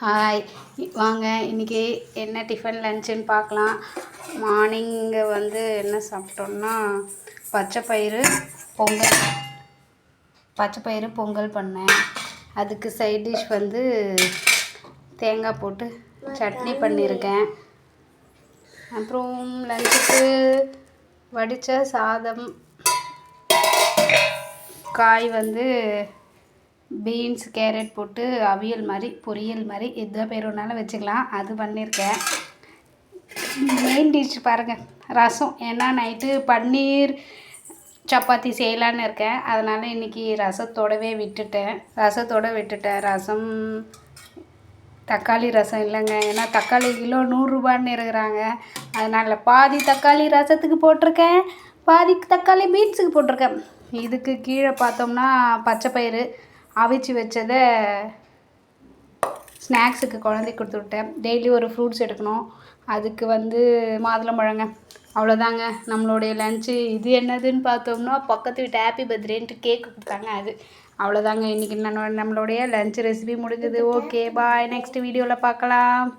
Hi, வாங்க இன்றைக்கி என்ன டிஃபன் லன்ச்சுன்னு பார்க்கலாம். மார்னிங்கு என்ன சாப்பிட்டோம்னா பச்சைப்பயிறு பொங்கல் பண்ணேன். அதுக்கு சைட் டிஷ் தேங்காய் போட்டு சட்னி பண்ணியிருக்கேன். அப்புறம் லஞ்சுக்கு வடித்த சாதம், காய் பீன்ஸ் கேரட் போட்டு அவியல் மாதிரி பொரியல் மாதிரி எந்த பேர் வேணாலும் வச்சுக்கலாம். அது பண்ணியிருக்கேன். மெயின் டிஷ் பாருங்கள், ரசம். ஏன்னா நைட்டு பன்னீர் சப்பாத்தி செய்யலான்னு இருக்கேன். அதனால் இன்றைக்கி ரசத்தோடு விட்டுட்டேன். ரசம் தக்காளி ரசம் இல்லைங்க, ஏன்னா தக்காளி கிலோ 100 ரூபான்னு இருக்கிறாங்க. அதனால் பாதி தக்காளி ரசத்துக்கு போட்டிருக்கேன், பாதி தக்காளி பீன்ஸுக்கு போட்டிருக்கேன். இதுக்கு கீழே பார்த்தோம்னா பச்சைப்பயிறு அவிச்சு வச்சதை ஸ்நாக்ஸுக்கு குழந்தைக்கு கொடுத்து விட்டேன். டெய்லி ஒரு ஃப்ரூட்ஸ் எடுக்கணும். அதுக்கு மாதுளம்பழங்க. அவ்வளோதாங்க நம்மளுடைய லன்ச்சு. இது என்னதுன்னு பார்த்தோம்னா பக்கத்து வீட்டு ஹாப்பி பர்த்டேன்ட்டு கேக்கு கொடுத்தாங்க. அது அவ்வளோதாங்க இன்றைக்கி நம்மளுடைய லன்ச் ரெசிபி முடிஞ்சது. ஓகே பாய், நெக்ஸ்ட் வீடியோவில் பார்க்கலாம்.